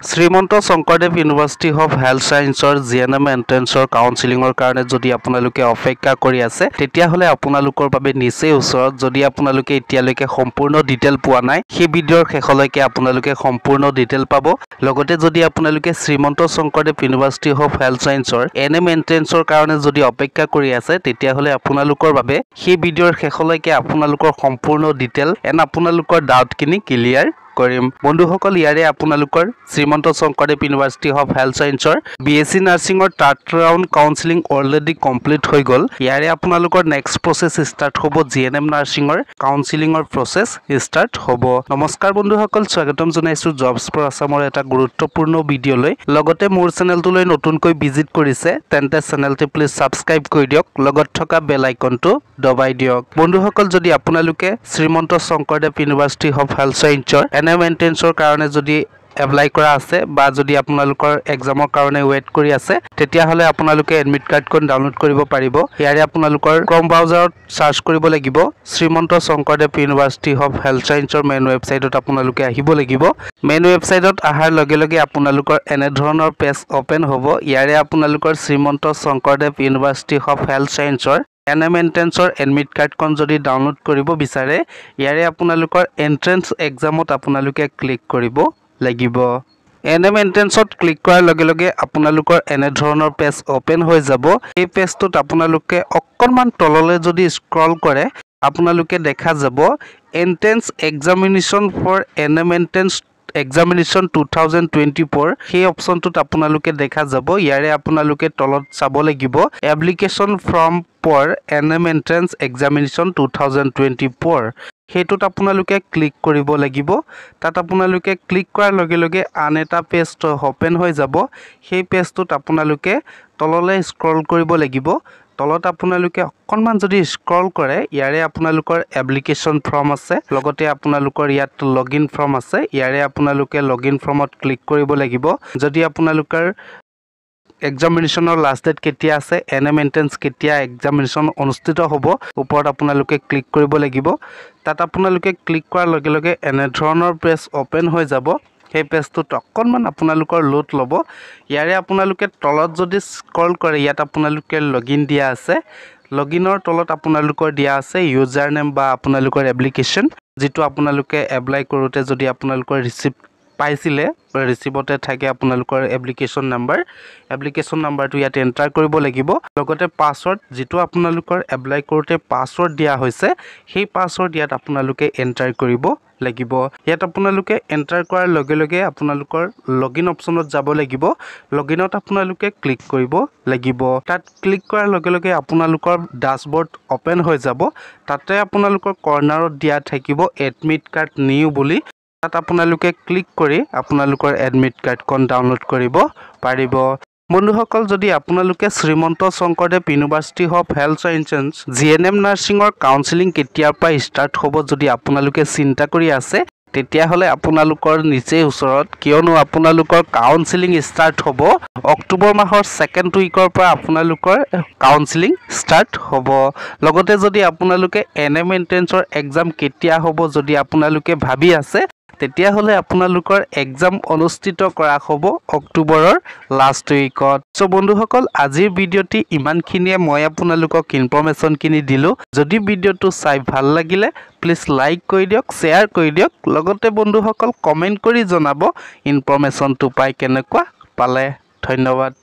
Srimanta Sankardev university of health সায়েন্সৰ GNM এন্ট্ৰেন্সৰ কাউন্সেলিঙৰ কাৰণে যদি আপোনালোকে অপেক্ষা কৰি আছে তেতিয়াহলে আপোনালোকৰ বাবে নিচেই ওচৰত যদি আপোনালোকে এতিয়ালৈকে সম্পূৰ্ণ ডিটেইল পোৱা নাই সেই ভিডিঅ'ৰ শেষলৈকে আপোনালোকে সম্পূৰ্ণ ডিটেইল পাব লগতে যদি আপোনালোকে Srimanta Sankardev university of health সায়েন্সৰ এনএম এন্ট্ৰেন্সৰ কাৰণে যদি অপেক্ষা কৰি আছে তেতিয়াহলে আপোনালোকৰ বাবে সেই ভিডিঅ'ৰ শেষলৈকে আপোনালোকৰ সম্পূৰ্ণ ডিটেইল এন আপোনালোকৰ ডাউটখিনি ক্লিয়াৰ কৰিম বন্ধুসকল ইয়াৰে আপোনালোকৰ Srimanta Sankardev university of health সায়েন্সৰ বিএসসি নাৰ্ছিঙৰ third round counselling already complete হৈ গ'ল ইয়াৰে আপোনালোকৰ নেক্সট প্ৰসেস ষ্টাৰ্ট হ'ব জিএনএম নাৰ্ছিঙৰ কাউন্সেলিঙৰ প্ৰসেস ষ্টাৰ্ট হ'ব নমস্কাৰ বন্ধুসকল স্বাগতম জনাইছো জবছ ফৰ আসামৰ এটা গুৰুত্বপূৰ্ণ ভিডিঅ'লৈ লগতে মোৰ চেনেলটোলৈ নতুনকৈ ভিজিট কৰিছে তেন্তে চেনেলটো প্লিজ সাবস্ক্ৰাইব কৰি দিয়ক লগত থকা বেল আইকনটো দবাই দিয়ক বন্ধুসকল যদি আপোনালোকে Srimanta Sankardev university of health সায়েন্সৰ এনএম এন্ট্ৰেন্সৰ কাৰণে যদি এপ্লাই কৰা আছে বা যদি আপোনালোকৰ এক্সামৰ কাৰণে ওয়েট কৰি আছে তেতিয়াহলে আপোনালোকে এডমিট কাৰ্ডখন ডাউনলোড কৰিব পাৰিব ইয়াৰে আপোনালোকৰ ক্ৰম ব্ৰাউজাৰত সাৰ্চ কৰিব লাগিব Srimanta Sankardev university of health সায়েন্সৰ মেইন ৱেবছাইটত আপোনালোকে আহিব লাগিব মেইন ৱেবছাইটত আহাৰ লগে লগে আপোনালোকৰ এনে ধৰণৰ পেজ ওপেন হ'ব ইয়াৰে আপোনালোকৰ Srimanta Sankardev university of health সায়েন্সৰ এনএম এন্ট্ৰেন্সৰ এডমিট কাৰ্ডখন যদি ডাউনলোড কৰিব বিচাৰে ইয়াৰে আপোনালোকৰ এন্ট্ৰেন্স এক্সামত আপোনালোকে ক্লিক কৰিব লাগিব এনএম এন্ট্ৰেন্সত ক্লিক কৰাৰ লগে লগে আপোনালোকৰ এনে ধৰণৰ পেজ ওপেন হৈ যাব এই পেজটোত আপোনালোকে অকণমান তললৈ যদি স্ক্ৰল কৰে আপোনালোকে দেখা যাব entrance examination for ANM entrance examination 2024 সেই অপচনটোত আপোনালোকে দেখা যাব ইয়াৰে আপোনালোকে তলত চাব লাগিব application form for ANM entrance examination 2024 হেতুত আপোনালোকে ক্লিক কৰিব লাগিব তাত আপোনালোকে ক্লিক কৰাৰ লগে লগে আন এটা পেজ ওপেন হৈ যাব সেই পেজটোত আপোনালোকে তললৈ স্ক্ৰল কৰিব লাগিব তলত আপোনালোকে অকণমান যদি স্ক্ৰল কৰে ইয়াৰে আপোনালোকৰ এপ্লিকেশ্যন ফৰ্ম আছে লগতে আপোনালোকৰ ইয়াত লগইন ফৰ্ম আছে ইয়াৰে আপোনালোকে লগইন ফৰ্মত ক্লিক কৰিব লাগিব যদি আপোনালোকৰ এক্সামিনেশ্যনৰ লাষ্ট ডেট কেতিয়া আছে এনএম এন্ট্ৰেন্স কেতিয়া এক্সামিনেশ্যন অনুষ্ঠিত হ'ব ওপৰত আপোনালোকে ক্লিক কৰিব লাগিব তাত আপোনালোকে ক্লিক কৰাৰ লগে লগে এনে ধৰণৰ পেজ ওপেন হৈ যাব সেই পেজটোত অকণমান আপোনালোকৰ লোড ল'ব ইয়াৰে আপোনালোকে তলত যদি স্ক্ৰল কৰে ইয়াত আপোনালোকে লগইন দিয়া আছে লগইনৰ তলত আপোনালোকৰ দিয়া আছে ইউজাৰ নেম বা আপোনালোকৰ এপ্লিকেশ্যন যেটো আপোনালোকে এপ্লাই কৰোতে যদি আপোনালোকৰ ৰিসিপ্ট পাইছিলে ৰিসিপ্টতে থাকে আপোনালোকৰ এপ্লিকেশ্যন নাম্বাৰটো ইয়াত এন্টাৰ কৰিব লাগিব লগতে পাছৱৰ্ড যেটো আপোনালোকৰ এপ্লাই কৰোতে পাছৱৰ্ড দিয়া হৈছে সেই পাছৱৰ্ড ইয়াত আপোনালোকে এন্টাৰ কৰিব লাগিব ইয়াত আপোনালোকে এন্টাৰ কৰাৰ লগে লগে আপোনালোকৰ লগইন অপচনত যাব লাগিব লগইনত আপোনালোকে ক্লিক কৰিব লাগিব তাত ক্লিক কৰাৰ লগে লগে আপোনালোকৰ ড্যাশবৰ্ড ওপেন হৈ যাব তাতে আপোনালোকৰ কৰ্নাৰত দিয়া থাকিব এডমিট কাৰ্ড নিউ বুলি তাত আপোনালোকে ক্লিক কৰি আপোনালোকৰ এডমিট কাৰ্ডখন ডাউনলোড কৰিব পাৰিব বন্ধুসকল যদি আপোনালোকে Srimanta Sankardev university of health science GNM নাৰ্ছিঙৰ কাউন্সেলিং কেতিয়াৰ পৰা ষ্টাৰ্ট হ'ব যদি আপোনালোকে চিন্তা কৰি আছে তেতিয়াহলে আপোনালোকৰ নিচেই ওচৰত কিয়নো আপোনালোকৰ কাউন্সেলিং ষ্টাৰ্ট হ'ব অক্টোবৰ মাহৰ সেকেন্ড উইকৰ পৰা আপোনালোকৰ কাউন্সেলিং ষ্টাৰ্ট হ'ব লগতে যদি আপোনালোকে এনএম এন্ট্ৰেন্সৰ এক্সাম কেতিয়া হ'ব যদি আপোনালোকে ভাবি আছে তেতিয়াহলে আপোনালোকৰ এক্সাম অনুষ্ঠিত কৰা হ'ব অক্টোবৰৰ লাষ্ট উইকত সো বন্ধুসকল আজিৰ ভিডিঅ'টি ইমানখিনিয়ে মই আপোনালোকক ইনফৰমেশ্যনখিনি দিলো যদি ভিডিঅ'টো চাই ভাল লাগিলে প্লিজ লাইক কৰি দিয়ক শ্বেয়াৰ কৰি দিয়ক লগতে বন্ধুসকল কমেন্ট কৰি জনাব ইনফৰমেশ্যনটো পাই কেনেকুৱা পালে ধন্যবাদ